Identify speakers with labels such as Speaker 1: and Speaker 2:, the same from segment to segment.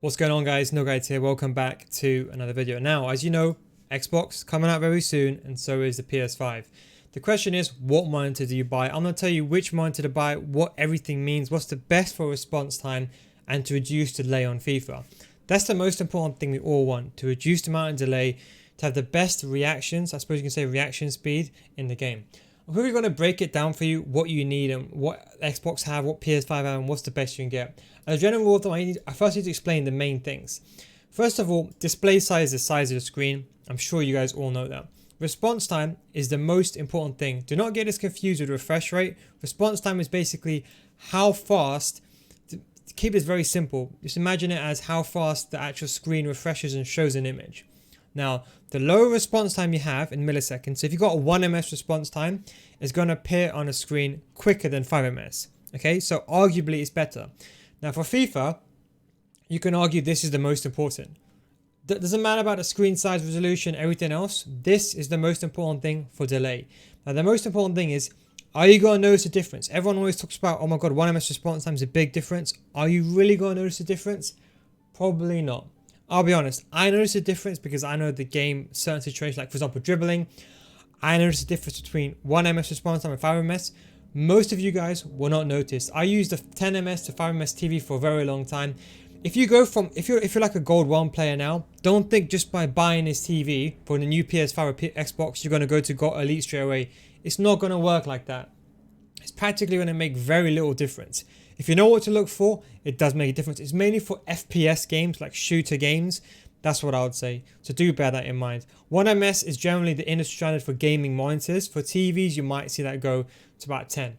Speaker 1: What's going on, guys? No Guides here. Welcome back to another video. Now, as you know, Xbox coming out very soon, and so is the PS5. The question is, what monitor do you buy? I'm going to tell you which monitor to buy, what everything means, what's the best for response time, and to reduce delay on FIFA. That's the most important thing we all want, to reduce the amount of delay, to have the best reactions, I suppose you can say reaction speed in the game. I'm really going to break it down for you, what you need and what Xbox have, what PS5 have, and what's the best you can get. As a general rule of thumb, I first need to explain the main things. First of all, display size is the size of the screen. I'm sure you guys all know that. Response time is the most important thing. Do not get this confused with refresh rate. Response time is basically how fast, to keep this very simple, just imagine it as how fast the actual screen refreshes and shows an image. Now, the lower response time you have in milliseconds, so if you've got a 1 ms response time, it's going to appear on a screen quicker than 5 ms. Okay, so arguably it's better. Now for FIFA, you can argue this is the most important. Doesn't matter about the screen size, resolution, everything else. This is the most important thing for delay. Now the most important thing is, are you going to notice a difference? Everyone always talks about, oh my god, 1 ms response time is a big difference. Are you really going to notice a difference? Probably not. I'll be honest, I notice a difference because I know the game, certain situations, like for example dribbling, I notice a difference between 1 ms response time and 5 ms. Most of you guys will not notice. I used the 10 ms to 5 ms TV for a very long time. If you go from, if you're like a Gold 1 player now, don't think just by buying this TV for the new PS5 or Xbox, you're going to go to Gold Elite straight away. It's not going to work like that. It's practically going to make very little difference. If you know what to look for, it does make a difference. It's mainly for FPS games, like shooter games. That's what I would say. So do bear that in mind. 1 ms is generally the industry standard for gaming monitors. For TVs, you might see that go to about 10,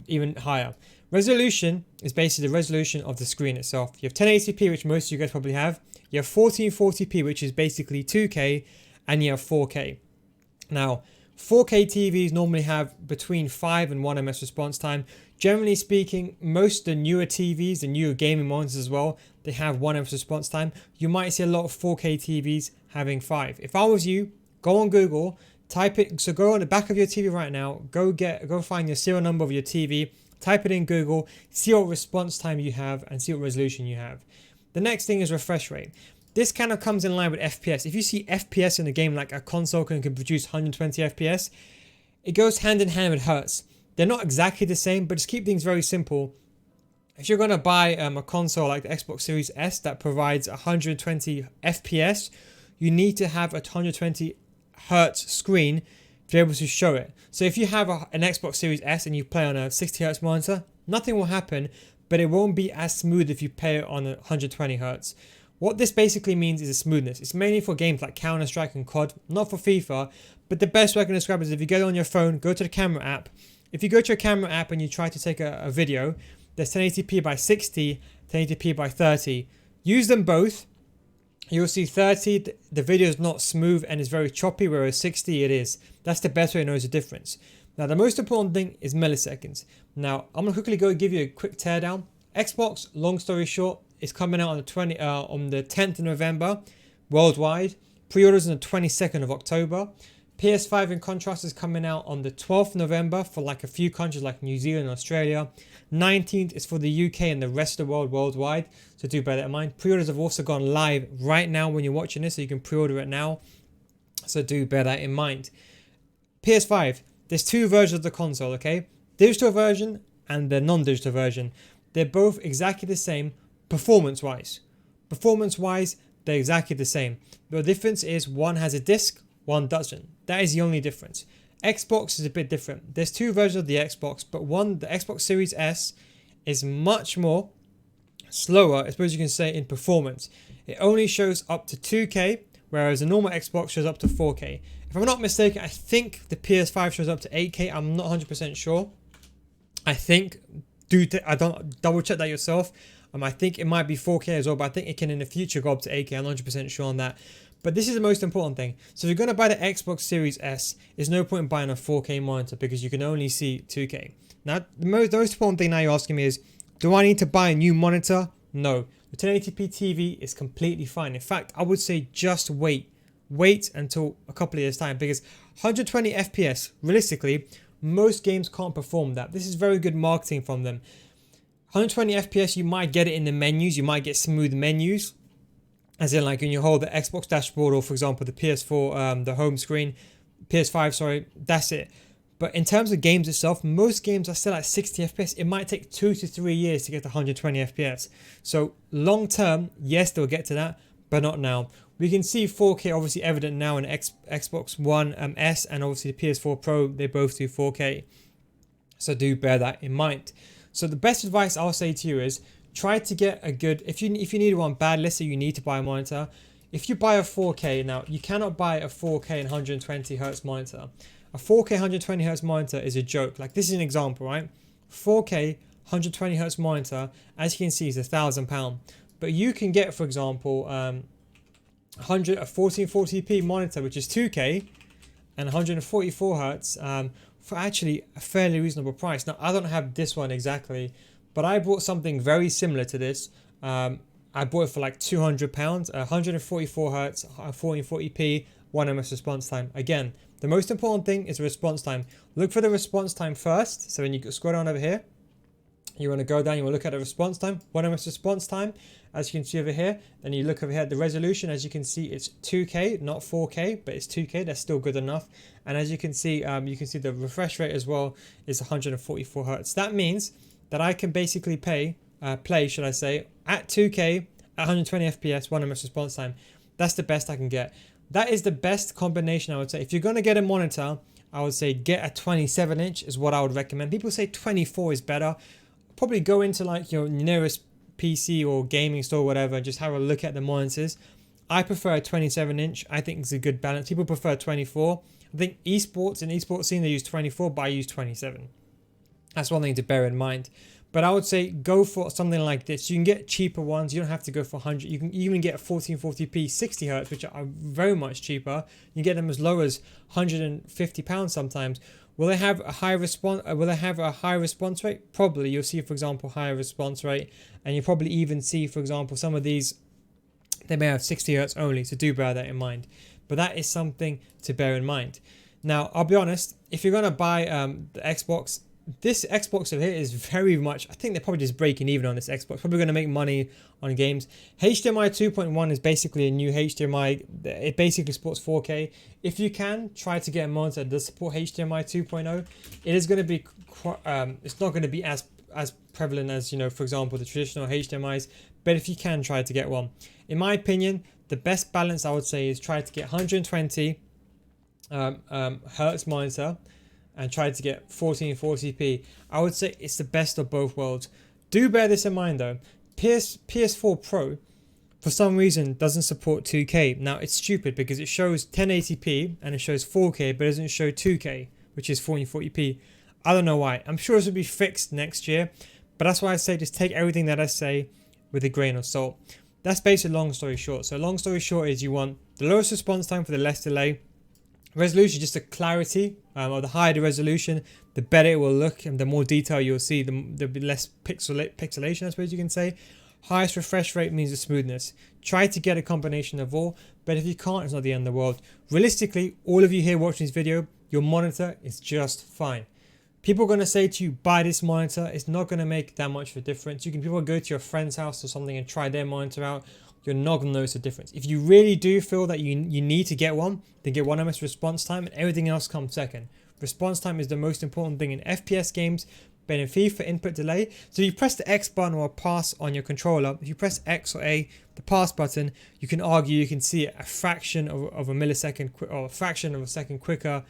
Speaker 1: even higher. Resolution is basically the resolution of the screen itself. You have 1080p, which most of you guys probably have. You have 1440p, which is basically 2K, and you have 4K. Now, 4K TVs normally have between 5 and 1 ms response time. Generally speaking, most of the newer TVs, the newer gaming monitors as well, they have 1 ms response time. You might see a lot of 4K TVs having 5. If I was you, go on Google, type it. So go on the back of your TV right now, go find your serial number of your TV, type it in Google, see what response time you have and see what resolution you have. The next thing is refresh rate. This kind of comes in line with FPS. If you see FPS in a game like a console can produce 120 FPS, it goes hand in hand with hertz. They're not exactly the same, but just keep things very simple. If you're going to buy a console like the Xbox Series S that provides 120 FPS, you need to have a 120 hertz screen to be able to show it. So if you have an Xbox Series S and you play on a 60 hertz monitor, nothing will happen, but it won't be as smooth if you play it on a 120 hertz. What this basically means is a smoothness. It's mainly for games like Counter-Strike and COD, not for FIFA, but the best way I can describe it is if you get on your phone, go to the camera app. If you go to a camera app and you try to take a video, there's 1080p by 60, 1080p by 30. Use them both. You'll see 30, the video is not smooth and is very choppy, whereas 60 it is. That's the best way to know the difference. Now the most important thing is milliseconds. Now I'm going to quickly go give you a quick teardown. Xbox, long story short, is coming out on the 10th of November worldwide. Pre-orders on the 22nd of October. PS5 in contrast is coming out on the 12th of November for like a few countries like New Zealand and Australia. 19th is for the UK and the rest of the world worldwide. So do bear that in mind. Pre-orders have also gone live right now when you're watching this, so you can pre-order it now. So do bear that in mind. PS5, there's two versions of the console, okay? Digital version and the non-digital version. They're both exactly the same performance-wise. Performance-wise, they're exactly the same. The difference is one has a disc, one doesn't. That is the only difference. Xbox is a bit different. There's two versions of the Xbox, but the Xbox Series S is much more slower, I suppose you can say, in performance. It only shows up to 2K, whereas the normal Xbox shows up to 4K. If I'm not mistaken, I think the PS5 shows up to 8K. I'm not 100% sure. I think, I don't double check that yourself. I think it might be 4K as well, but I think it can in the future go up to 8K. I'm not 100% sure on that. But this is the most important thing. So if you're going to buy the Xbox Series S, there's no point in buying a 4K monitor because you can only see 2K. Now, the most important thing now you're asking me is, do I need to buy a new monitor? No. The 1080p TV is completely fine. In fact, I would say just wait. Wait until a couple of years' time because 120 FPS, realistically, most games can't perform that. This is very good marketing from them. 120 FPS, you might get it in the menus. You might get smooth menus, as in like when you hold the Xbox dashboard, or for example the PS4, the home screen, PS5, sorry, that's it. But in terms of games itself, most games are still at 60 FPS. It might take 2 to 3 years to get to 120 FPS. So long term, yes, they'll get to that, but not now. We can see 4K obviously evident now in Xbox One S, and obviously the PS4 Pro, they both do 4K. So do bear that in mind. So the best advice I'll say to you is try to get a good, if you need one bad, let's say you need to buy a monitor. If you buy a 4K, now you cannot buy a 4K and 120 Hz monitor. A 4K 120 Hz monitor is a joke. Like, this is an example, right? 4K 120 Hz monitor, as you can see, is £1,000. But you can get, for example, a 1440p monitor, which is 2K and 144 Hz, for actually a fairly reasonable price. Now, I don't have this one exactly, but I bought something very similar to this. I bought it for like £200, 144 Hz, 1440p, 1ms response time. Again, the most important thing is the response time. Look for the response time first. So when you scroll down over here, you want to go down, you want to look at the response time, 1ms response time, as you can see over here. Then you look over here at the resolution. As you can see, it's 2K, not 4K, but it's 2K. That's still good enough. And as you can see the refresh rate as well is 144 Hz. That means that I can basically play, at 2K at 120 FPS, 1ms response time. That's the best I can get. That is the best combination, I would say. If you're going to get a monitor, I would say get a 27 inch is what I would recommend. People say 24 is better. Probably go into like your nearest PC or gaming store or whatever and just have a look at the monitors. I prefer a 27 inch. I think it's a good balance. People prefer 24. I think esports, in esports scene, they use 24, but I use 27. That's one thing to bear in mind. But I would say go for something like this. You can get cheaper ones. You don't have to go for 100. You can even get 1440p 60 Hz, which are very much cheaper. You get them as low as £150 sometimes. Will they have a high response? Will they have a high response rate? Probably. You'll see, for example, higher response rate, and you probably even see, for example, some of these, they may have 60 Hz only. So do bear that in mind. But that is something to bear in mind. Now, I'll be honest. If you're gonna buy the Xbox, this Xbox over here is very much, I think they're probably just breaking even on this Xbox. Probably going to make money on games. HDMI 2.1 is basically a new HDMI. It basically supports 4K. If you can, try to get a monitor that does support HDMI 2.0. It is going to be, it's not going to be as prevalent as, you know, for example, the traditional HDMIs. But if you can, try to get one. In my opinion, the best balance I would say is try to get 120 Hertz monitor, and try to get 1440p. I would say it's the best of both worlds. Do bear this in mind though. PS4 Pro, for some reason, doesn't support 2K. Now, it's stupid because it shows 1080p and it shows 4K, but it doesn't show 2K, which is 1440p. I don't know why. I'm sure this will be fixed next year, but that's why I say just take everything that I say with a grain of salt. That's basically long story short. So long story short is you want the lowest response time for the less delay. Resolution, just the clarity, or the higher the resolution, the better it will look, and the more detail you'll see, there'll be less pixelation, I suppose you can say. Highest refresh rate means the smoothness. Try to get a combination of all, but if you can't, it's not the end of the world. Realistically, all of you here watching this video, your monitor is just fine. People are going to say to you, buy this monitor. It's not going to make that much of a difference. People go to your friend's house or something and try their monitor out. You're not going to notice a difference. If you really do feel that you need to get one, then get 1ms response time, and everything else comes second. Response time is the most important thing in FPS games, but in FIFA, input delay. So if you press the X button or pass on your controller, if you press X or A, the pass button, you can argue you can see a fraction of a millisecond or a fraction of a second quicker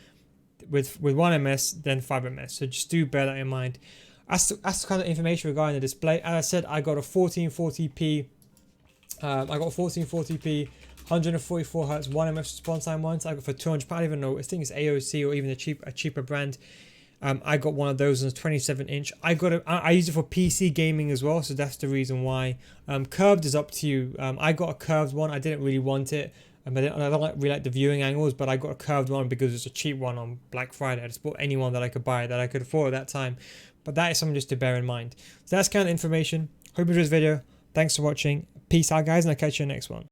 Speaker 1: with 1ms than 5ms. So just do bear that in mind. That's the kind of information regarding the display. As I said, I got a 1440p. I got 1440p, 144 Hz, 1ms response time monitor. I got for £200. I don't even know. I think it's AOC or even a cheaper brand. I got one of those on a 27 inch. I use it for PC gaming as well, so that's the reason why. Curved is up to you. I got a curved one. I didn't really want it. I don't really like the viewing angles, but I got a curved one because it's a cheap one on Black Friday. I just bought any one that I could buy that I could afford at that time. But that is something just to bear in mind. So that's kind of information. Hope you enjoyed this video. Thanks for watching. Peace out, guys, and I'll catch you in the next one.